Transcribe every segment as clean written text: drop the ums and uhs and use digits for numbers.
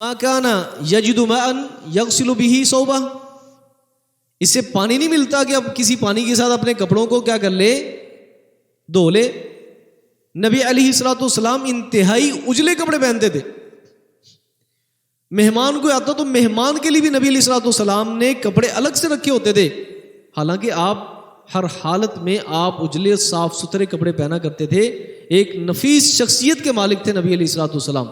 ما کان یجد ماء یغسل به ثوبہ، اس سے پانی نہیں ملتا کہ اب کسی پانی کے ساتھ اپنے کپڑوں کو کیا کر لے، دھو لے۔ نبی علیہ الصلوۃ والسلام انتہائی اجلے کپڑے پہنتے تھے، مہمان کو آتا تو مہمان کے لیے بھی نبی علیہ الصلوۃ والسلام نے کپڑے الگ سے رکھے ہوتے تھے، حالانکہ آپ ہر حالت میں آپ اجلے صاف ستھرے کپڑے پہنا کرتے تھے، ایک نفیس شخصیت کے مالک تھے نبی علیہ الصلوۃ والسلام۔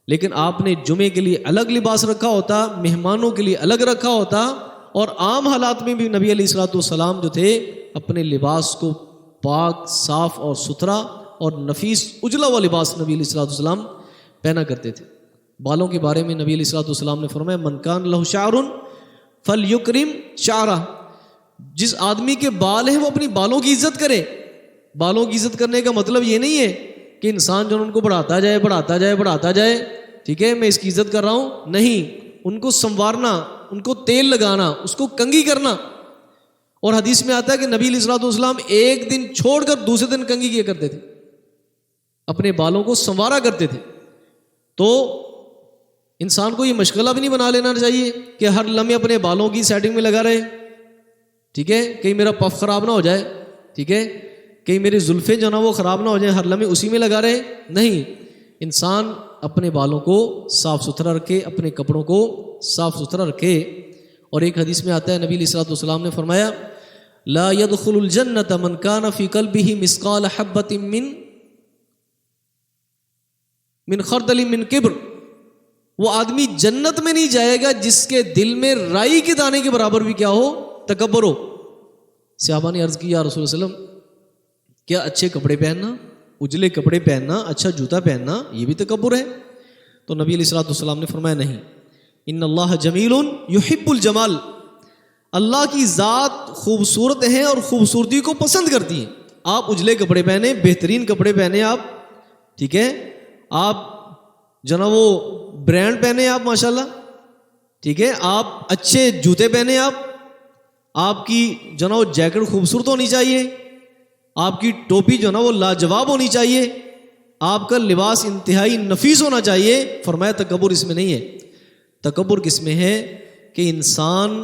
لیکن آپ نے جمعے کے لیے الگ لباس رکھا ہوتا، مہمانوں کے لیے الگ رکھا ہوتا، اور عام حالات میں بھی نبی علیہ الصلوۃ والسلام جو تھے اپنے لباس کو پاک صاف اور ستھرا اور نفیس اجلا ہوا لباس نبی علیہ الصلوۃ والسلام پہنا کرتے تھے۔ بالوں کے بارے میں نبی علیہ الصلوۃ والسلام نے فرمایا من کان لہ شعر فلیکرم شعرہ، جس آدمی کے بال ہیں وہ اپنی بالوں کی عزت کرے۔ بالوں کی عزت کرنے کا مطلب یہ نہیں ہے کہ انسان جو ان کو بڑھاتا جائے، ٹھیک ہے میں اس کی عزت کر رہا ہوں، نہیں، ان کو سنوارنا، ان کو تیل لگانا، اس کو کنگھی کرنا۔ اور حدیث میں آتا ہے کہ نبی علیہ الصلوۃ والسلام ایک دن چھوڑ کر دوسرے دن کنگھی کیا کرتے تھے، اپنے بالوں کو سنوارا کرتے تھے۔ تو انسان کو یہ مشغلہ بھی نہیں بنا لینا چاہیے کہ ہر لمحے اپنے بالوں کی سیٹنگ میں لگا رہے، ٹھیک ہے، کہیں میرا پف خراب نہ ہو جائے، ٹھیک ہے، کہیں میری زلفیں جو نا وہ خراب نہ ہو جائیں، ہر لمحے اسی میں لگا رہے، نہیں، انسان اپنے بالوں کو صاف ستھرا رکھے، اپنے کپڑوں کو صاف ستھرا رکھے۔ اور ایک حدیث میں آتا ہے نبی علیہ الصلوۃ والسلام نے فرمایا لا يدخل الجنة من كان في قلبه مثقال حبة من خردل من کبر، وہ آدمی جنت میں نہیں جائے گا جس کے دل میں رائی کے دانے کے برابر بھی کیا ہو، تکبر ہو۔ صحابہ نے عرض کی یا رسول اللہ صلی اللہ علیہ وسلم، کیا اچھے کپڑے پہننا، اجلے کپڑے پہننا، اچھا جوتا پہننا یہ بھی تکبر ہے؟ تو نبی علیہ الصلوۃ والسلام نے فرمایا نہیں، ان اللہ جمیل یحب الجمال، اللہ کی ذات خوبصورت ہے اور خوبصورتی کو پسند کرتی ہے۔ آپ اجلے کپڑے پہنے، بہترین کپڑے پہنے آپ، ٹھیک ہے، آپ جناب وہ برانڈ پہنے آپ ماشاءاللہ، ٹھیک ہے، آپ اچھے جوتے پہنے، آپ کی جناب جیکٹ خوبصورت ہونی چاہیے، آپ کی ٹوپی جو نا وہ لاجواب ہونی چاہیے، آپ کا لباس انتہائی نفیس ہونا چاہیے۔ فرمایا تکبر اس میں نہیں ہے۔ تکبر کس میں ہے کہ انسان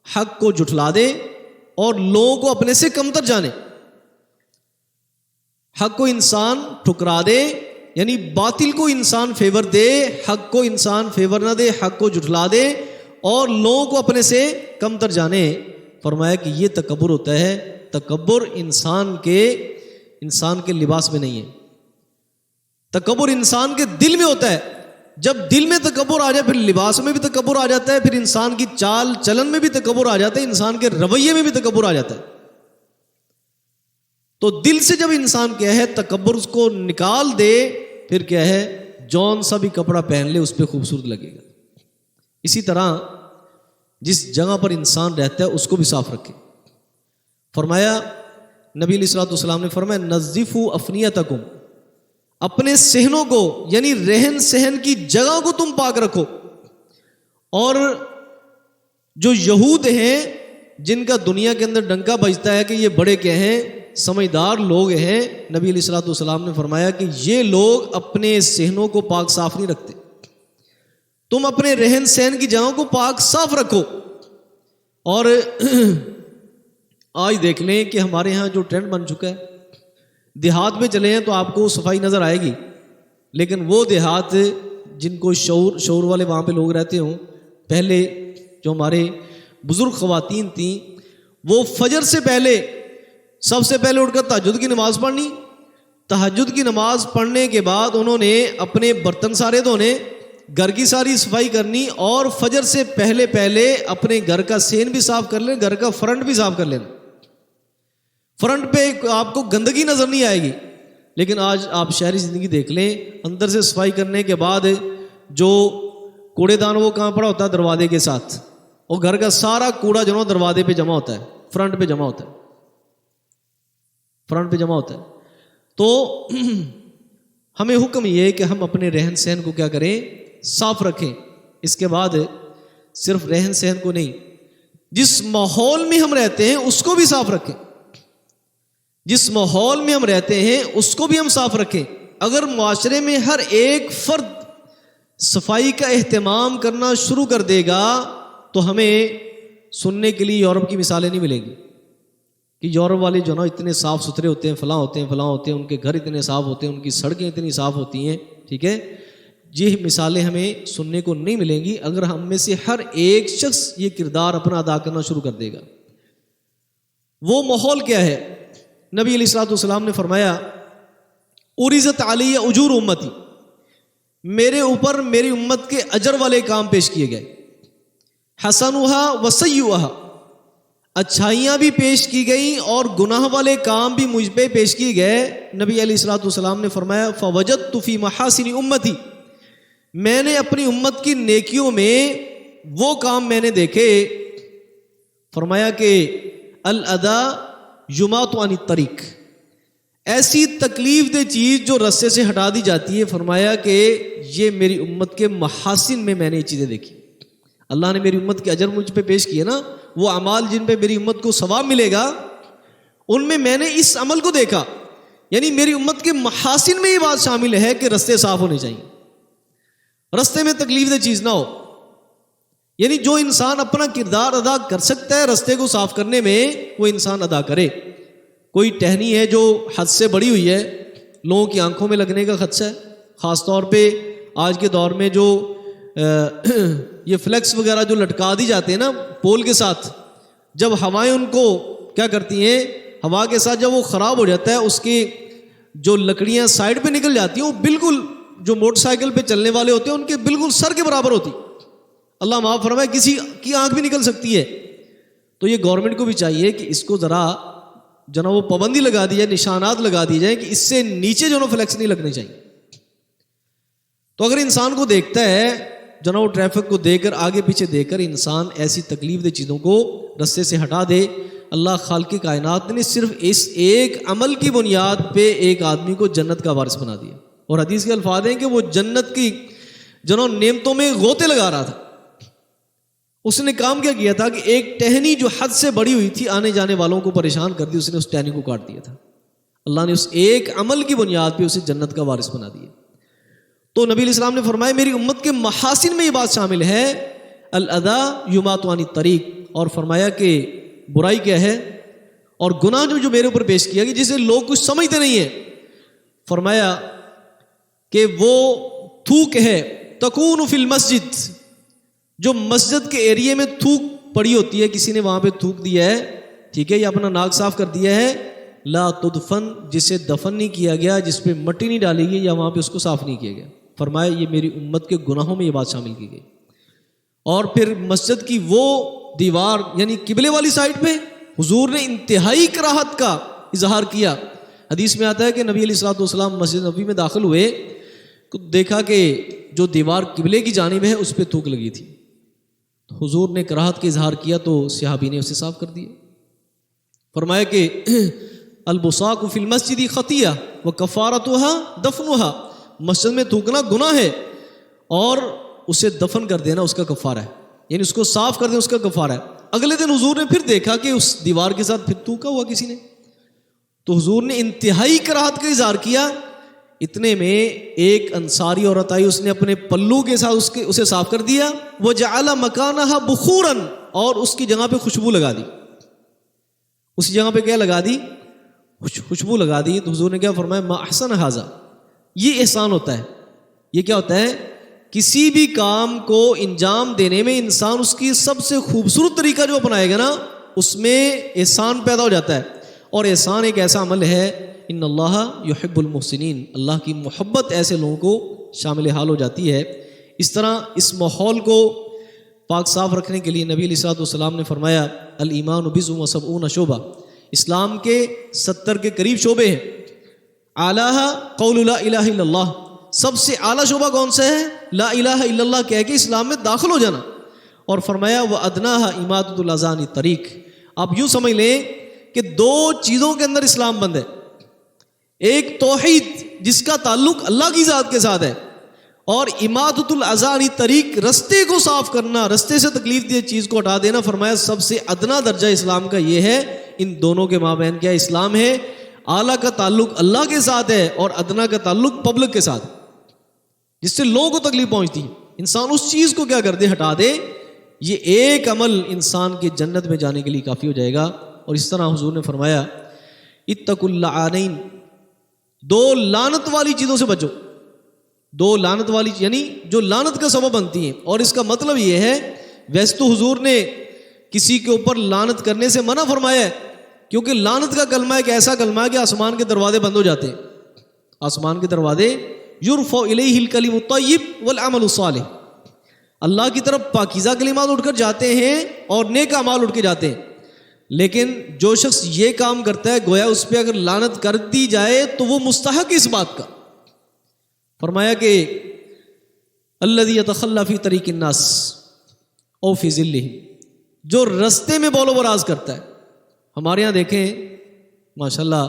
حق کو جھٹلا دے اور لوگوں کو اپنے سے کمتر جانے، حق کو انسان ٹھکرا دے، یعنی باطل کو انسان فیور دے، حق کو انسان فیور نہ دے، حق کو جھٹلا دے اور لوگوں کو اپنے سے کمتر جانے۔ فرمایا کہ یہ تکبر ہوتا ہے۔ تکبر انسان کے لباس میں نہیں ہے، تکبر انسان کے دل میں ہوتا ہے۔ جب دل میں تکبر آ جائے پھر لباس میں بھی تکبر آ جاتا ہے، پھر انسان کی چال چلن میں بھی تکبر آ جاتا ہے، انسان کے رویے میں بھی تکبر آ جاتا ہے۔ تو دل سے جب انسان کیا ہے تکبر اس کو نکال دے، پھر کیا ہے جون سا بھی کپڑا پہن لے اس پہ خوبصورت لگے گا۔ اسی طرح جس جگہ پر انسان رہتا ہے اس کو بھی صاف رکھے۔ فرمایا نبی علیہ الصلوۃ والسلام نے فرمایا نظفوا افنیتکم، اپنے صحنوں کو یعنی رہن سہن کی جگہ کو تم پاک رکھو۔ اور جو یہود ہیں جن کا دنیا کے اندر ڈنکا بجتا ہے کہ یہ بڑے کیا ہیں، سمجھدار لوگ ہیں، نبی علیہ الصلوۃ والسلام نے فرمایا کہ یہ لوگ اپنے صحنوں کو پاک صاف نہیں رکھتے۔ تم اپنے رہن سہن کی جگہوں کو پاک صاف رکھو۔ اور آج دیکھ لیں کہ ہمارے ہاں جو ٹرینڈ بن چکا ہے، دیہات میں چلے ہیں تو آپ کو صفائی نظر آئے گی، لیکن وہ دیہات جن کو شعور والے وہاں پہ لوگ رہتے ہوں، پہلے جو ہمارے بزرگ خواتین تھیں وہ فجر سے پہلے سب سے پہلے اٹھ کر تہجد کی نماز پڑھنی، تہجد کی نماز پڑھنے کے بعد انہوں نے اپنے برتن سارے دھونے، گھر کی ساری صفائی کرنی، اور فجر سے پہلے اپنے گھر کا سین بھی صاف کر لیں، گھر کا فرنٹ بھی صاف کر لینا۔ فرنٹ پہ آپ کو گندگی نظر نہیں آئے گی، لیکن آج آپ شہری زندگی دیکھ لیں، اندر سے صفائی کرنے کے بعد جو کوڑے دان وہ کہاں پڑا ہوتا ہے، دروازے کے ساتھ، اور گھر کا سارا کوڑا جو ہے دروازے پہ جمع ہوتا ہے، فرنٹ پہ جمع ہوتا ہے، فرنٹ پہ جمع ہوتا ہے۔ تو ہمیں حکم یہ ہے کہ ہم اپنے رہن سہن کو کیا کریں، صاف رکھیں۔ اس کے بعد صرف رہن سہن کو نہیں، جس ماحول میں ہم رہتے ہیں اس کو بھی صاف رکھیں، جس ماحول میں ہم رہتے ہیں اس کو بھی ہم صاف رکھیں۔ اگر معاشرے میں ہر ایک فرد صفائی کا اہتمام کرنا شروع کر دے گا تو ہمیں سننے کے لیے یورپ کی مثالیں نہیں ملیں گی کہ یورپ والے جو نا اتنے صاف ستھرے ہوتے ہیں، فلاں ہوتے ہیں، فلاں ہوتے ہیں، ان کے گھر اتنے صاف ہوتے ہیں، ان کی سڑکیں اتنی صاف ہوتی ہیں، ٹھیک ہے، یہ مثالیں ہمیں سننے کو نہیں ملیں گی اگر ہم میں سے ہر ایک شخص یہ کردار اپنا ادا کرنا شروع کر دے گا۔ وہ ماحول کیا ہے؟ نبی علیہ الصلوۃ والسلام نے فرمایا عرضت علی اجور امتی، میرے اوپر میری امت کے اجر والے کام پیش کیے گئے، حسنھا وسیئھا، اچھائیاں بھی پیش کی گئیں اور گناہ والے کام بھی مجھ پہ پیش کیے گئے۔ نبی علیہ الصلوۃ والسلام نے فرمایا فوجدت فی محاسن امتی، میں نے اپنی امت کی نیکیوں میں وہ کام میں نے دیکھے، فرمایا کہ الادا یماط عن الطریق، ایسی تکلیف دہ چیز جو رستے سے ہٹا دی جاتی ہے، فرمایا کہ یہ میری امت کے محاسن میں نے یہ چیزیں دیکھی۔ اللہ نے میری امت کے اجر مجھ پہ پیش کیے نا، وہ اعمال جن پہ میری امت کو ثواب ملے گا، ان میں نے اس عمل کو دیکھا، یعنی میری امت کے محاسن میں یہ بات شامل ہے کہ رستے صاف ہونے چاہیے، رستے میں تکلیف دہ چیز نہ ہو۔ یعنی جو انسان اپنا کردار ادا کر سکتا ہے رستے کو صاف کرنے میں، وہ انسان ادا کرے۔ کوئی ٹہنی ہے جو حد سے بڑی ہوئی ہے، لوگوں کی آنکھوں میں لگنے کا خدشہ ہے، خاص طور پہ آج کے دور میں جو یہ فلیکس وغیرہ جو لٹکا دی جاتے ہیں نا پول کے ساتھ، جب ہوائیں ان کو کیا کرتی ہیں، ہوا کے ساتھ جب وہ خراب ہو جاتا ہے، اس کی جو لکڑیاں سائڈ پہ نکل جاتی ہیں، وہ بالکل جو موٹر سائیکل پہ چلنے والے ہوتے ہیں ان کے بالکل سر کے برابر ہوتی، اللہ معاف فرمائے کسی کی آنکھ بھی نکل سکتی ہے۔ تو یہ گورنمنٹ کو بھی چاہیے کہ اس کو ذرا جو نا وہ پابندی لگا دی جائے، نشانات لگا دی جائیں کہ اس سے نیچے جو نا فلیکس نہیں لگنے چاہیے۔ تو اگر انسان کو دیکھتا ہے جو نا وہ ٹریفک کو دے کر آگے پیچھے دے کر انسان ایسی تکلیف دہ چیزوں کو رستے سے ہٹا دے، اللہ خالق کائنات نے صرف اس ایک عمل کی بنیاد پہ ایک آدمی کو جنت کا وارث بنا دیا۔ اور حدیث کے الفاظ ہیں کہ وہ جنت کی جو نا نعمتوں میں غوطے لگا رہا تھا۔ اس نے کام کیا کیا تھا کہ ایک ٹہنی جو حد سے بڑی ہوئی تھی آنے جانے والوں کو پریشان کر دی، اس نے اس ٹہنی کو کاٹ دیا تھا۔ اللہ نے اس ایک عمل کی بنیاد پہ اسے جنت کا وارث بنا دیا۔ تو نبی علیہ السلام نے فرمایا میری امت کے محاسن میں یہ بات شامل ہے، الادا یماط عن الطریق، اور فرمایا کہ برائی کیا ہے اور گناہ جو میرے اوپر پیش کیا گیا جسے لوگ کچھ سمجھتے نہیں ہیں، فرمایا کہ وہ تھوک ہے تکون فی المسجد، جو مسجد کے ایریے میں تھوک پڑی ہوتی ہے، کسی نے وہاں پہ تھوک دیا ہے، ٹھیک ہے، یا اپنا ناک صاف کر دیا ہے، لا تدفن، جسے دفن نہیں کیا گیا، جس پہ مٹی نہیں ڈالی گئی یا وہاں پہ اس کو صاف نہیں کیا گیا، فرمایا یہ میری امت کے گناہوں میں یہ بات شامل کی گئی۔ اور پھر مسجد کی وہ دیوار یعنی قبلے والی سائڈ پہ حضور نے انتہائی کراہت کا اظہار کیا۔ حدیث میں آتا ہے کہ نبی علیہ الصلوۃ والسلام مسجد نبوی میں داخل ہوئے تو دیکھا کہ جو دیوار قبلے کی جانب ہے اس پہ تھوک لگی تھی، حضور نے کراہت کا اظہار کیا تو صحابی نے اسے صاف کر دیا۔ فرمایا کہ البصاق فی المسجد خطیہ وکفارتها دفنها، مسجد میں تھوکنا گناہ ہے اور اسے دفن کر دینا اس کا کفارہ ہے، یعنی اس کو صاف کر دینا اس کا کفارہ ہے۔ اگلے دن حضور نے پھر دیکھا کہ اس دیوار کے ساتھ پھر تھوکا ہوا کسی نے، تو حضور نے انتہائی کراہت کا اظہار کیا۔ اتنے میں ایک انصاری عورت آئی، اس نے اپنے پلو کے ساتھ اسے صاف کر دیا، وجعل مکانها بخورا، اور اس کی جگہ پہ خوشبو لگا دی، اسی جگہ پہ کیا لگا دی؟ خوشبو لگا دی۔ تو حضور نے کیا فرمایا ما احسن ھذا، یہ احسان ہوتا ہے۔ یہ کیا ہوتا ہے؟ کسی بھی کام کو انجام دینے میں انسان اس کی سب سے خوبصورت طریقہ جو اپنائے گا نا اس میں احسان پیدا ہو جاتا ہے۔ اور احسان ایک ایسا عمل ہے، ان اللہ یحب المحسنین، اللہ کی محبت ایسے لوگوں کو شامل حال ہو جاتی ہے۔ اس طرح اس ماحول کو پاک صاف رکھنے کے لیے نبی علیہ الصلوۃ والسلام نے فرمایا الایمان بضع وسبعون شعبہ، اسلام کے 70 کے قریب شعبے ہیں، اعلیٰ قول لا الہ الا اللہ، سب سے اعلیٰ شعبہ کون سا ہے؟ لا الہ الا اللہ کہہ کے اسلام میں داخل ہو جانا۔ اور فرمایا وادناها اماطۃ الاذى عن الطریق، آپ یوں سمجھ لیں کہ دو چیزوں کے اندر اسلام بند ہے، ایک توحید جس کا تعلق اللہ کی ذات کے ساتھ ہے، اور اماطۃ الاذى عن الطریق، رستے کو صاف کرنا، رستے سے تکلیف دہ چیز کو ہٹا دینا۔ فرمایا سب سے ادنا درجہ اسلام کا یہ ہے، ان دونوں کے مابین کیا اسلام ہے؟ اعلیٰ کا تعلق اللہ کے ساتھ ہے اور ادنا کا تعلق پبلک کے ساتھ۔ جس سے لوگوں کو تکلیف پہنچتی ہے، انسان اس چیز کو کیا کر دے، ہٹا دے، یہ ایک عمل انسان کے جنت میں جانے کے لیے کافی ہو جائے گا۔ اور اس طرح حضور نے فرمایا اتقوا اللعانین، دو لعنت والی چیزوں سے بچو، دو لعنت والی یعنی جو لعنت کا سبب بنتی ہیں۔ اور اس کا مطلب یہ ہے، ویسے تو حضور نے کسی کے اوپر لعنت کرنے سے منع فرمایا ہے، کیونکہ لعنت کا کلمہ ایک ایسا کلمہ ہے کہ آسمان کے دروازے بند ہو جاتے ہیں، آسمان کے دروازے، یرفع الیہ الکلم الطیب والعمل الصالح، اللہ کی طرف پاکیزہ کلمات اٹھ کر جاتے ہیں اور نیک اعمال اٹھ کے جاتے ہیں، لیکن جو شخص یہ کام کرتا ہے گویا اس پہ اگر لعنت کر دی جائے تو وہ مستحق اس بات کا۔ فرمایا کہ الذی یتخلی فی طریق الناس او فی ظلہم، جو رستے میں بول و براز کرتا ہے۔ ہمارے یہاں دیکھیں ماشاءاللہ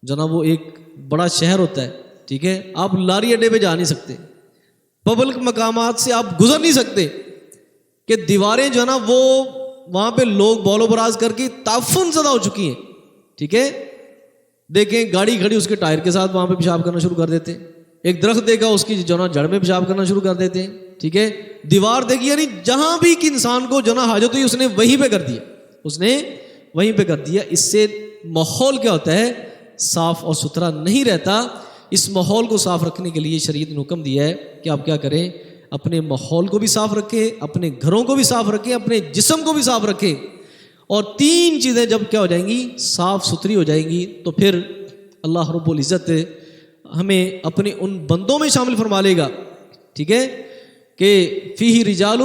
جناب، وہ ایک بڑا شہر ہوتا ہے، ٹھیک ہے، آپ لاری اڈے پہ جا نہیں سکتے، پبلک مقامات سے آپ گزر نہیں سکتے کہ دیواریں جو ہے نا وہ وہاں پہ لوگ بول و براز کر کے تعفن زدہ ہو چکی ہیں، ٹھیک ہے۔ دیکھیں گاڑی کھڑی، اس کے ٹائر کے ساتھ وہاں پہ پیشاب کرنا شروع کر دیتے ہیں، ایک درخت دیکھا اس کی جو نا جڑ میں پیشاب کرنا شروع کر دیتے ہیں، ٹھیک ہے۔ دیوار دیکھی، یعنی جہاں بھی کہ انسان کو جو نا حاجت ہوئی اس نے وہیں پہ کر دیا، اس نے وہیں پہ کر دیا۔ اس سے ماحول کیا ہوتا ہے، صاف اور ستھرا نہیں رہتا۔ اس ماحول کو صاف رکھنے کے لیے شریعت نے حکم دیا ہے کہ آپ کیا کریں، اپنے ماحول کو بھی صاف رکھیں، اپنے گھروں کو بھی صاف رکھیں، اپنے جسم کو بھی صاف رکھیں۔ اور تین چیزیں جب کیا ہو جائیں گی، صاف ستھری ہو جائیں گی، تو پھر اللہ رب العزت ہمیں اپنے ان بندوں میں شامل فرما لے گا، ٹھیک ہے، کہ فیہ رجال،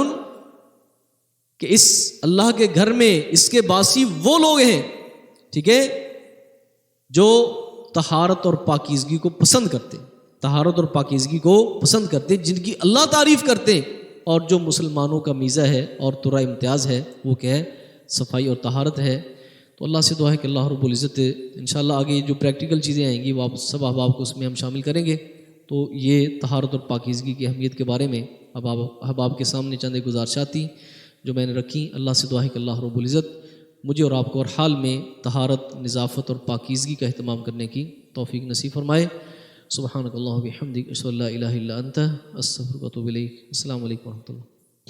کہ اس اللہ کے گھر میں اس کے باسی وہ لوگ ہیں، ٹھیک ہے، جو طہارت اور پاکیزگی کو پسند کرتے ہیں، طہارت اور پاکیزگی کو پسند کرتے ہیں، جن کی اللہ تعریف کرتے ہیں۔ اور جو مسلمانوں کا میزہ ہے اور ترا امتیاز ہے وہ کیا ہے، صفائی اور طہارت ہے۔ تو اللہ سے دعا ہے کہ اللہ رب العزت انشاءاللہ آگے جو پریکٹیکل چیزیں آئیں گی وہ آپ سب احباب کو اس میں ہم شامل کریں گے۔ تو یہ طہارت اور پاکیزگی کی اہمیت کے بارے میں احباب کے سامنے چند ایک گزارشات تھیں جو میں نے رکھی۔ اللہ سے دعا ہے کہ اللہ رب العزت مجھے اور آپ کو ہر حال میں طہارت، نظافت اور پاکیزگی کا اہتمام کرنے کی توفیق نصیب فرمائے۔ سبحانک اللہم و بحمدک، اشہد ان لا الہ الا انت، استغفرک و اتوب الیک۔ السلام علیکم و رحمۃ اللہ۔